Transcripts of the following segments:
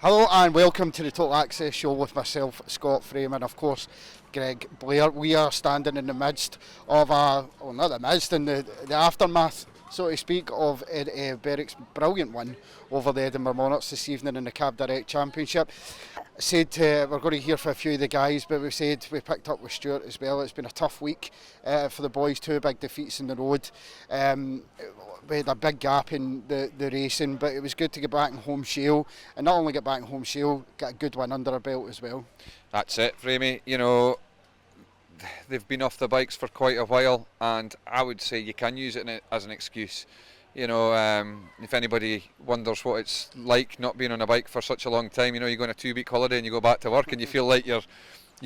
Hello and welcome to the Total Access Show with myself, Scott Frame, and of course Greg Blair. We are standing in the midst of in the aftermath, so to speak, of Berwick's brilliant win over the Edinburgh Monarchs this evening in the Cab Direct Championship. We're going to hear from a few of the guys, but we picked up with Stewart as well. It's been a tough week for the boys, 2 big defeats in the road. We had a big gap in the racing, but it was good to get back in home shield, and not only get back in home shield, get a good win under our belt as well. That's it, Framey. You know, they've been off the bikes for quite a while, and I would say you can use it as an excuse. You know, if anybody wonders what it's like not being on a bike for such a long time, you know, you go on a 2-week holiday and you go back to work and you feel like you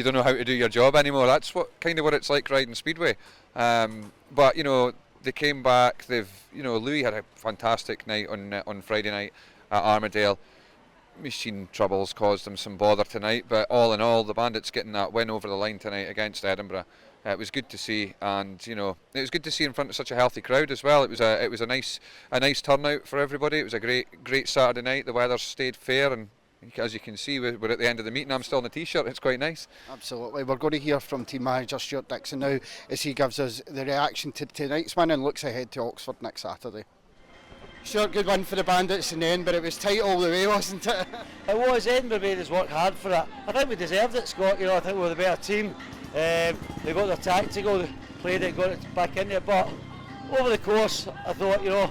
don't know how to do your job anymore. That's what it's like riding Speedway. But you know, they came back. Louis had a fantastic night on Friday night at Armadale. Machine troubles caused them some bother tonight, but all in all, the Bandits getting that win over the line tonight against Edinburgh. It was good to see, and you know, it was good to see in front of such a healthy crowd as well. It was a nice turnout for everybody. It was a great Saturday night. The weather stayed fair, and as you can see, we're at the end of the meeting. I'm still in the t-shirt. It's quite nice. Absolutely. We're going to hear from team manager Stewart Dickson now as he gives us the reaction to tonight's win and looks ahead to Oxford next Saturday. Sure, good win for the Bandits in the end, but it was tight all the way, wasn't it? It was. Edinburgh made us work hard for it. I think we deserved it, Scott. You know, I think we were the better team. They got their tactical, they played it, got it back into it. But over the course, I thought, you know,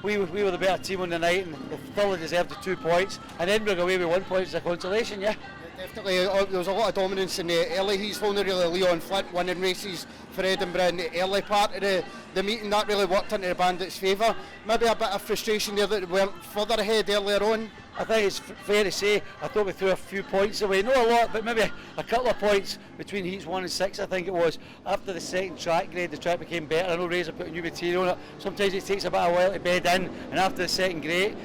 we were the better team on the night, and they thoroughly deserved the 2 points. And Edinburgh away with 1 point is a consolation, yeah. Definitely, there was a lot of dominance in the early. He's only really Leon Flint winning races for Edinburgh in the early part of the meeting. That really worked into the Bandits' favour. Maybe a bit of frustration there that they weren't further ahead earlier on. I think it's fair to say, I thought we threw a few points away. Not a lot, but maybe a couple of points between heats 1 and 6, I think it was. After the second track grade, the track became better. I know Razor put new material on it. Sometimes it takes a bit of a while to bed in, and after the second grade,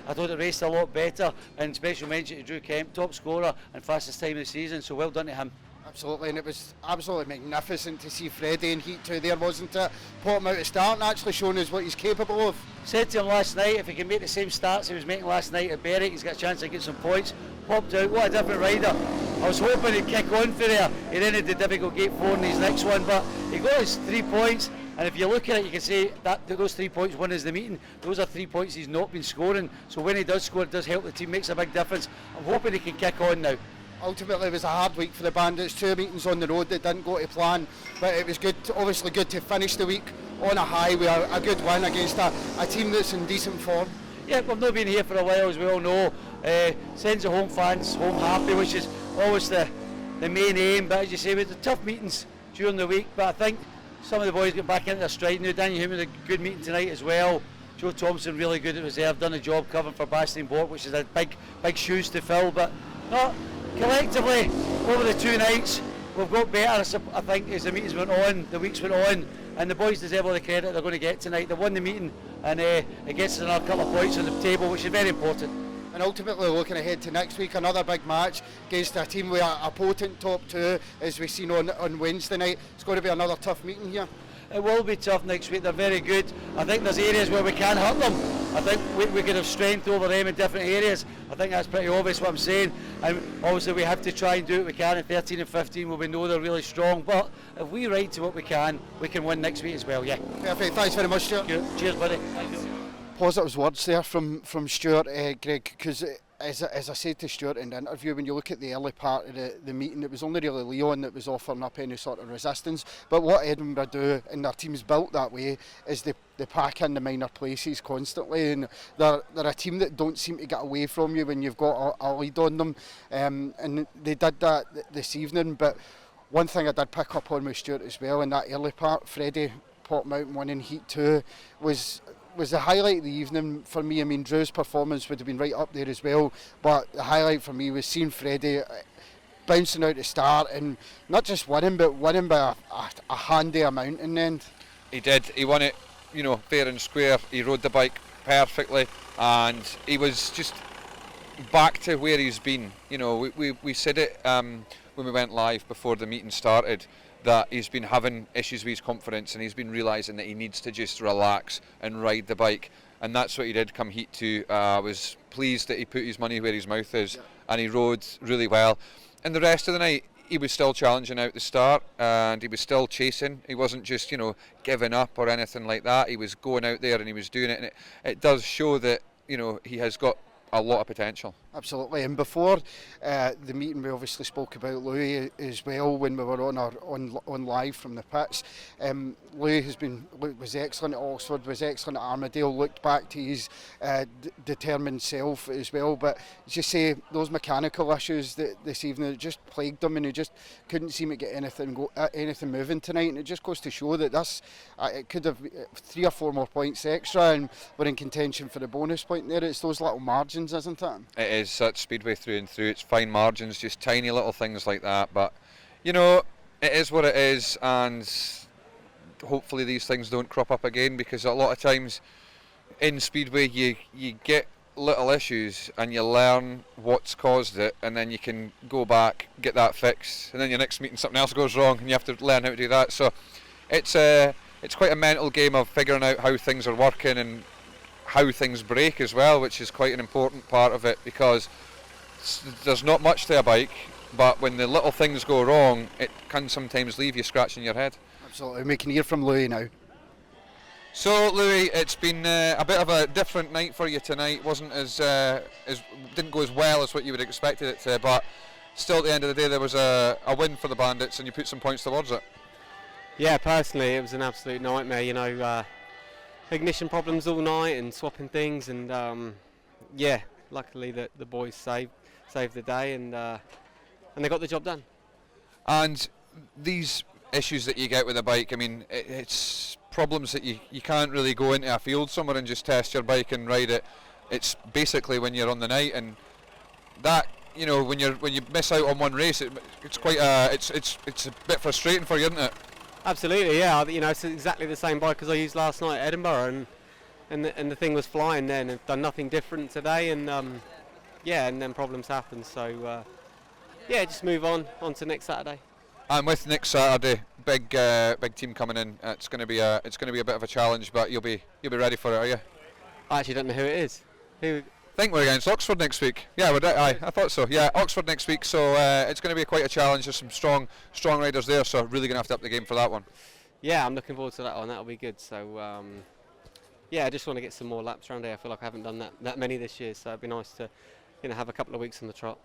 I thought it raced a lot better. And special mention to Drew Kemp, top scorer and fastest time of the season, so well done to him. Absolutely, and it was absolutely magnificent to see Freddie in Heat 2 there, wasn't it? Put him out to start and actually showing us what he's capable of. Said to him last night, if he can make the same starts he was making last night at Berwick, he's got a chance to get some points. Popped out, what a different rider. I was hoping he'd kick on for there. He then had the difficult gate 4 in his next one, but he got his 3 points. And if you look at it, you can say that those 3 points won us the meeting. Those are 3 points he's not been scoring. So when he does score, it does help the team, makes a big difference. I'm hoping he can kick on now. Ultimately, it was a hard week for the Bandits. 2 meetings on the road that didn't go to plan, but it was good. Obviously, good to finish the week on a high with a good win against a team that's in decent form. Yeah, we've not been here for a while, as we all know. Sends the home fans home happy, which is always the main aim. But as you say, we had tough meetings during the week. But I think some of the boys get back into their stride now. Danyon Hume had a good meeting tonight as well. Joe Thompson really good at reserve, done a job covering for Bastien Bork, which is a big shoes to fill. But not. Collectively, over the 2 nights, we've got better, I think, as the meetings went on, the weeks went on, and the boys deserve all the credit they're going to get tonight. They won the meeting, and it gets us another couple of points on the table, which is very important. And ultimately, looking ahead to next week, another big match against a team with a potent top 2, as we've seen on Wednesday night. It's going to be another tough meeting here. It will be tough next week. They're very good. I think there's areas where we can hurt them. I think we could have strength over them in different areas. I think that's pretty obvious what I'm saying. And obviously we have to try and do what we can in 13 and 15 where we know they're really strong. But if we ride to what we can win next week as well, yeah. Perfect. Thanks very much, Stuart. Cheers, buddy. Thank you. Positive words there from Stuart, Greg, because as I said to Stuart in the interview, when you look at the early part of the meeting, it was only really Leon that was offering up any sort of resistance. But what Edinburgh do, and their team's built that way, is they pack in the minor places constantly, and they're a team that don't seem to get away from you when you've got a lead on them. And they did that this evening. But one thing I did pick up on with Stuart as well in that early part, Freddie popping out and winning Heat 2 was the highlight of the evening for me. I mean, Drew's performance would have been right up there as well, but the highlight for me was seeing Freddie bouncing out to start and not just winning, but winning by a handy amount in the end. He did. He won it, you know, fair and square. He rode the bike perfectly, and he was just back to where he's been. You know, we said it when we went live before the meeting started. that he's been having issues with his confidence, and he's been realising that he needs to just relax and ride the bike, and that's what he did come heat 2. I was pleased that he put his money where his mouth is, and he rode really well. And the rest of the night he was still challenging out the start, and he was still chasing. He wasn't just, you know, giving up or anything like that. He was going out there and he was doing it, and it does show that, you know, he has got a lot of potential. Absolutely. And before the meeting, we obviously spoke about Louis as well when we were on live from the pits. Louis was excellent at Oxford, was excellent at Armadale, looked back to his determined self as well. But as you say, those mechanical issues that this evening, it just plagued him, and he just couldn't seem to get anything moving tonight. And it just goes to show that this it could have 3 or 4 more points extra, and we're in contention for the bonus point there. It's those little margins, isn't it? It is. That's Speedway through and through. It's fine margins, just tiny little things like that. But, you know, it is what it is, and hopefully these things don't crop up again, because a lot of times in Speedway you get little issues and you learn what's caused it, and then you can go back, get that fixed, and then your next meeting something else goes wrong and you have to learn how to do that. So it's quite a mental game of figuring out how things are working and how things break as well, which is quite an important part of it, because there's not much to a bike, but when the little things go wrong, it can sometimes leave you scratching your head. Absolutely. We can hear from Louis now. So Louis, it's been a bit of a different night for you tonight. Wasn't as didn't go as well as what you would have expected it to, but still at the end of the day there was a win for the Bandits, and you put some points towards it. Yeah, personally it was an absolute nightmare, you know. Ignition problems all night and swapping things, and yeah, luckily the boys saved the day, and they got the job done. And these issues that you get with a bike, I mean, it's problems that you can't really go into a field somewhere and just test your bike and ride it. It's basically when you're on the night, and that, you know, when you miss out on one race, it's quite it's a bit frustrating for you, isn't it? Absolutely, yeah. You know, it's exactly the same bike as I used last night at Edinburgh, and the thing was flying then. I've done nothing different today, and yeah, and then problems happen. So yeah, just move on to next Saturday. And with next Saturday, big team coming in. It's going to be a bit of a challenge, but you'll be ready for it, are you? I actually don't know who it is. I think we're against Oxford next week. Yeah, I thought so. Yeah, Oxford next week, so it's going to be quite a challenge. There's some strong riders there, so really going to have to up the game for that one. Yeah, I'm looking forward to that one. That'll be good. So yeah, I just want to get some more laps around here. I feel like I haven't done that many this year, so it'd be nice to, you know, have a couple of weeks on the trot.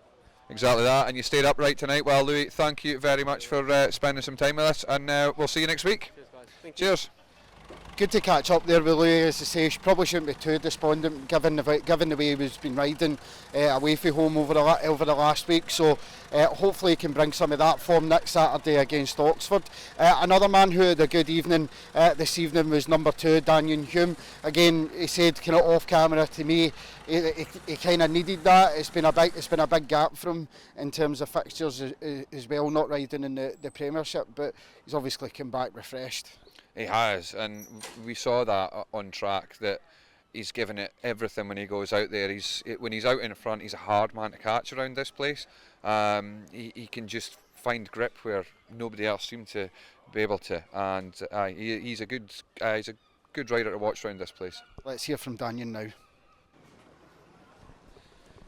Exactly that, and you stayed upright tonight. Well, Louis, thank you very much for spending some time with us, and we'll see you next week. Cheers, guys. Thank you. Cheers. Good to catch up there with Louis. As I say, probably shouldn't be too despondent given the way he's been riding away from home over the last week. So hopefully he can bring some of that form next Saturday against Oxford. Another man who had a good evening this evening was number 2, Danyon Hume. Again, he said kind of off camera to me, he kind of needed that. It's been a big gap for him in terms of fixtures as well, not riding in the Premiership, but he's obviously come back refreshed. He has, and we saw that on track, that he's given it everything when he goes out there. When he's out in front, he's a hard man to catch around this place. He can just find grip where nobody else seemed to be able to, and he's a good rider to watch around this place. Let's hear from Danyon now.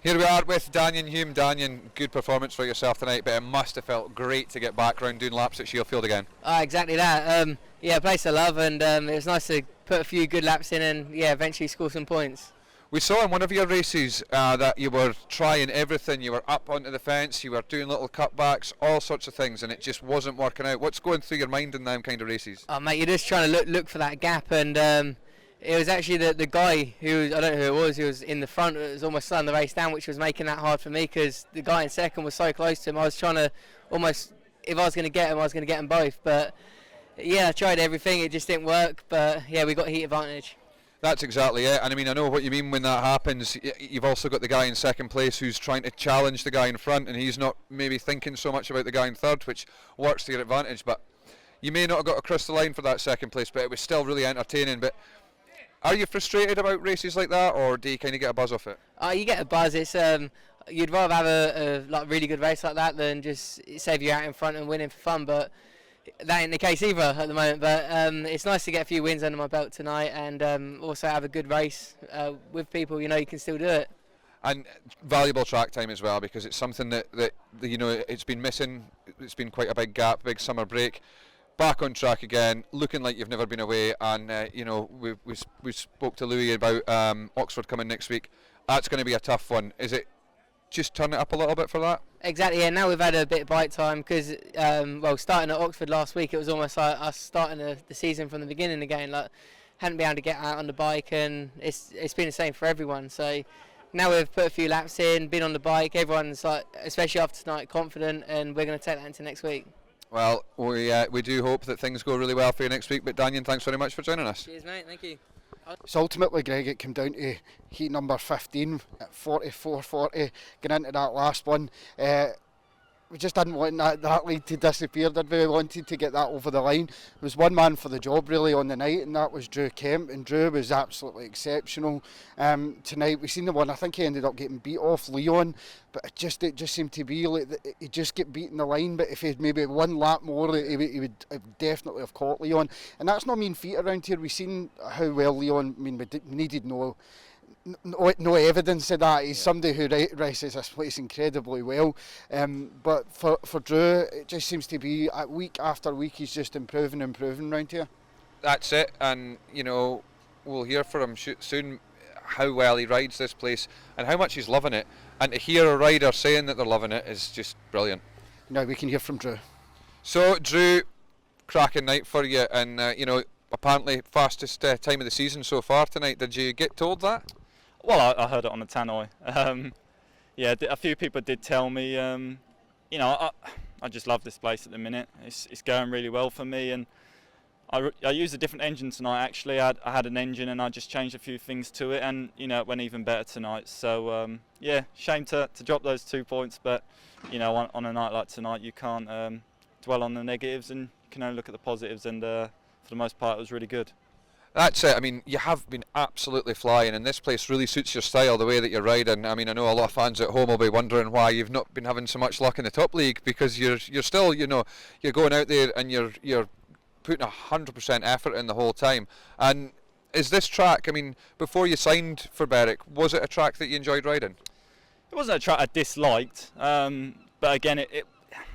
Here we are with Danyon Hume. Danyon, good performance for yourself tonight, but it must have felt great to get back round doing laps at Shielfield again. Exactly that. Yeah, a place I love, and it was nice to put a few good laps in and yeah, eventually score some points. We saw in one of your races that you were trying everything. You were up onto the fence, you were doing little cutbacks, all sorts of things, and it just wasn't working out. What's going through your mind in them kind of races? Oh mate, you're just trying to look for that gap, and it was actually the guy who, I don't know who it was, who was in the front, it was almost slowing the race down, which was making that hard for me, because the guy in second was so close to him. I was trying to almost, if I was going to get him, I was going to get them both, but yeah, I tried everything, it just didn't work, but yeah, we got heat advantage. That's exactly it, and I mean, I know what you mean when that happens. You've also got the guy in second place who's trying to challenge the guy in front, and he's not maybe thinking so much about the guy in third, which works to your advantage. But you may not have got across the line for that second place, but it was still really entertaining. But are you frustrated about races like that, or do you kind of get a buzz off it? You get a buzz. It's you'd rather have a like really good race like that than just save you out in front and winning for fun. But that ain't the case either at the moment. But it's nice to get a few wins under my belt tonight, and also have a good race with people. You know, you can still do it. And valuable track time as well, because it's something that you know, it's been missing. It's been quite a big gap, big summer break. Back on track again, looking like you've never been away. And you know, we spoke to Louis about Oxford coming next week. That's going to be a tough one. Is it just turn it up a little bit for that? Exactly. Yeah. Now we've had a bit of bite time because, well, starting at Oxford last week, it was almost like us starting the season from the beginning again. Like, hadn't been able to get out on the bike, and it's been the same for everyone. So now we've put a few laps in, been on the bike. Everyone's like, especially after tonight, confident, and we're going to take that into next week. Well, we do hope that things go really well for you next week. But Danyon, thanks very much for joining us. Cheers, mate. Thank you. So ultimately, Greg, it came down to heat number 15 at 44.40, getting into that last one. We just didn't want that lead to disappear, did we? We wanted to get that over the line. There was one man for the job really on the night, and that was Kemp, and Drew was absolutely exceptional tonight. We seen the one, I think he ended up getting beat off Leon, but it just seemed to be like he just get beaten the line. But if he had maybe one lap more, he would definitely have caught Leon. And that's not mean feat around here. We've seen how well Leon, I mean, we needed no evidence of that. He's somebody who races this place incredibly well, but for Drew, it just seems to be week after week he's just improving around here. That's it, and you know, we'll hear from him soon how well he rides this place and how much he's loving it, and to hear a rider saying that they're loving it is just brilliant. Now we can hear from Drew. So Drew, cracking night for you, and you know, apparently fastest time of the season so far tonight. Did you get told that? Well, I heard it on the tannoy. Yeah, a few people did tell me. You know, I just love this place at the minute. It's going really well for me, and I used a different engine tonight. Actually, I had an engine, and I just changed a few things to it, and you know, it went even better tonight. So yeah, shame to drop those 2 points, but you know, on a night like tonight, you can't dwell on the negatives, and you can only look at the positives. And for the most part, it was really good. That's it. I mean, you have been absolutely flying, and this place really suits your style, the way that you're riding. I mean, I know a lot of fans at home will be wondering why you've not been having so much luck in the top league, because you're still, you know, you're going out there and you're putting 100% effort in the whole time. And is this track, I mean, before you signed for Berwick, was it a track that you enjoyed riding? It wasn't a track I disliked, but again, it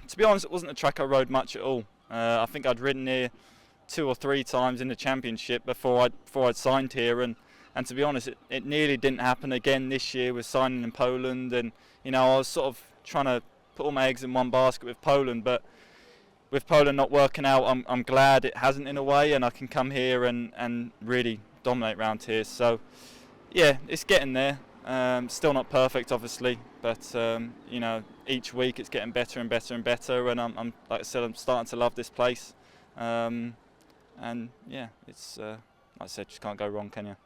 to be honest, it wasn't a track I rode much at all. I think I'd ridden here 2 or 3 times in the championship before I'd signed here, and to be honest, it nearly didn't happen again this year with signing in Poland. And you know, I was sort of trying to put all my eggs in one basket with Poland, but with Poland not working out, I'm glad it hasn't in a way, and I can come here and really dominate around here. So yeah, it's getting there. Still not perfect, obviously, but you know, each week it's getting better and better and better, and I'm like I said, I'm starting to love this place. And yeah, it's like I said, just can't go wrong, can you?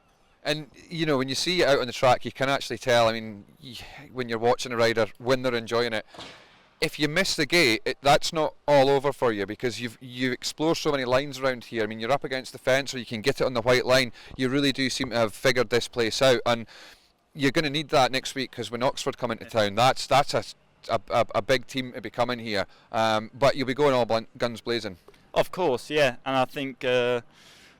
And you know, when you see it out on the track, you can actually tell. I mean, when you're watching a rider, when they're enjoying it, if you miss the gate, that's not all over for you, because you explore so many lines around here. I mean, you're up against the fence, or you can get it on the white line. You really do seem to have figured this place out, and you're going to need that next week, because when Oxford come into town, that's a big team to be coming here. But you'll be going all guns blazing. Of course, yeah, and I think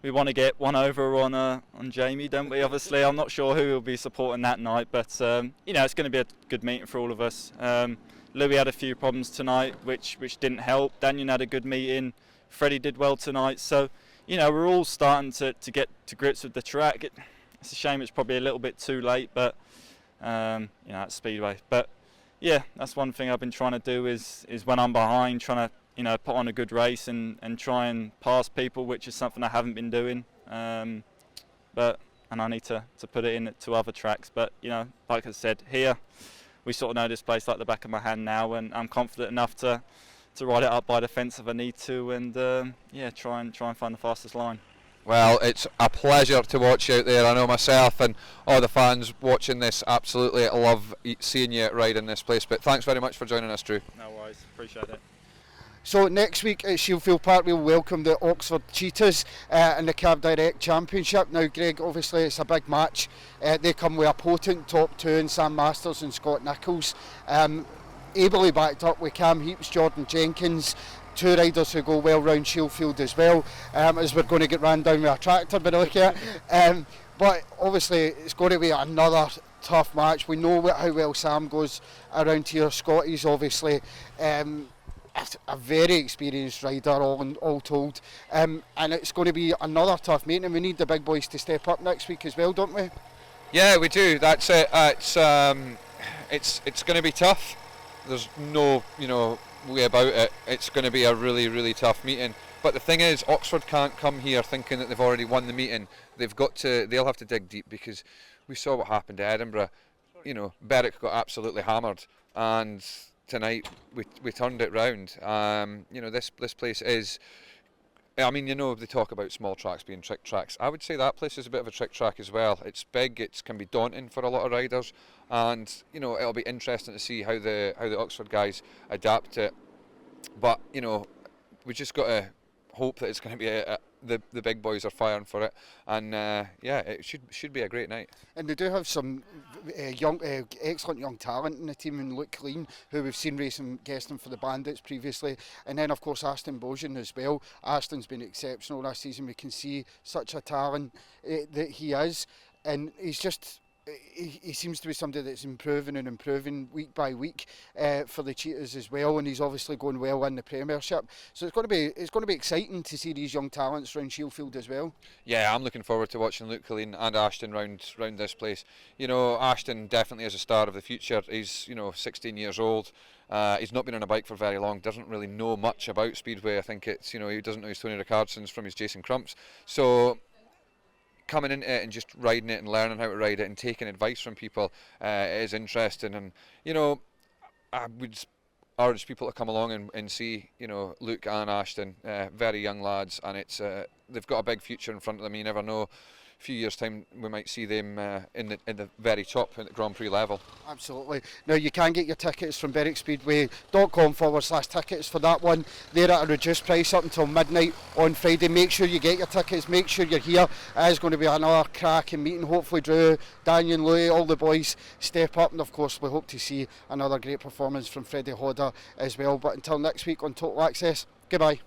we want to get one over on Jamie, don't we? Obviously, I'm not sure who will be supporting that night, but you know, it's going to be a good meeting for all of us. Louis had a few problems tonight, which didn't help. Danyon had a good meeting. Freddie did well tonight, so you know, we're all starting to get to grips with the track. It's a shame it's probably a little bit too late, but you know, it's Speedway. But yeah, that's one thing I've been trying to do is when I'm behind, trying to, you know, put on a good race and try and pass people, which is something I haven't been doing. And I need to put it in to other tracks. But you know, like I said, here we sort of know this place like the back of my hand now, and I'm confident enough to ride it up by the fence if I need to, and yeah, try and find the fastest line. Well, it's a pleasure to watch you out there. I know myself and all the fans watching this absolutely love seeing you riding this place. But thanks very much for joining us, Drew. No worries, appreciate it. So next week at Shieldfield Park we'll welcome the Oxford Cheetahs in the Cab Direct Championship. Now Greg, obviously it's a big match. They come with a potent top 2 in Sam Masters and Scott Nichols. Ably backed up with Cam Heaps, Jordan Jenkins. two riders who go well round Shieldfield as well, as we're going to get ran down with a tractor by the look at it. But obviously it's going to be another tough match. We know how well Sam goes around here. Scotty's obviously a very experienced rider, all told, and it's going to be another tough meeting, and we need the big boys to step up next week as well, don't we? Yeah, we do. That's it. It's going to be tough. There's no way about it. It's going to be a really, really tough meeting. But the thing is, Oxford can't come here thinking that they've already won the meeting. They'll have to dig deep, because we saw what happened to Edinburgh. Berwick got absolutely hammered, and tonight we turned it round. This place is, they talk about small tracks being trick tracks. I would say that place is a bit of a trick track as well. It's big, it can be daunting for a lot of riders, and it'll be interesting to see how the Oxford guys adapt it. But we just got to hope that it's going to be the big boys are firing for it, and it should be a great night. And they do have some excellent young talent in the team, in Luke Lean, who we've seen racing guesting for the Bandits previously, and then of course Ashton Bojan as well. Ashton's been exceptional this season. We can see such a talent that he is, and he's just. He seems to be somebody that's improving week by week for the Cheetahs as well, and he's obviously going well in the Premiership. So it's going to be exciting to see these young talents around Shieldfield as well. Yeah, I'm looking forward to watching Luke Colleen and Ashton round this place. Ashton definitely is a star of the future. He's 16 years old. He's not been on a bike for very long. Doesn't really know much about Speedway. I think it's he doesn't know his Tony Ricardson's from his Jason Crumps. So coming into it and just riding it and learning how to ride it and taking advice from people is interesting. And I would urge people to come along and see Luke and Ashton, very young lads, and it's they've got a big future in front of them. You never know. A few years' time we might see them in the very top at the Grand Prix level. Absolutely. Now you can get your tickets from berwickspeedway.com/tickets for that one. They're at a reduced price up until midnight on Friday. Make sure you get your tickets, make sure you're here. It is going to be another cracking meeting. Hopefully Drew, Danyon, Louis, all the boys step up, and of course we hope to see another great performance from Freddie Hodder as well. But until next week on Total Access, goodbye.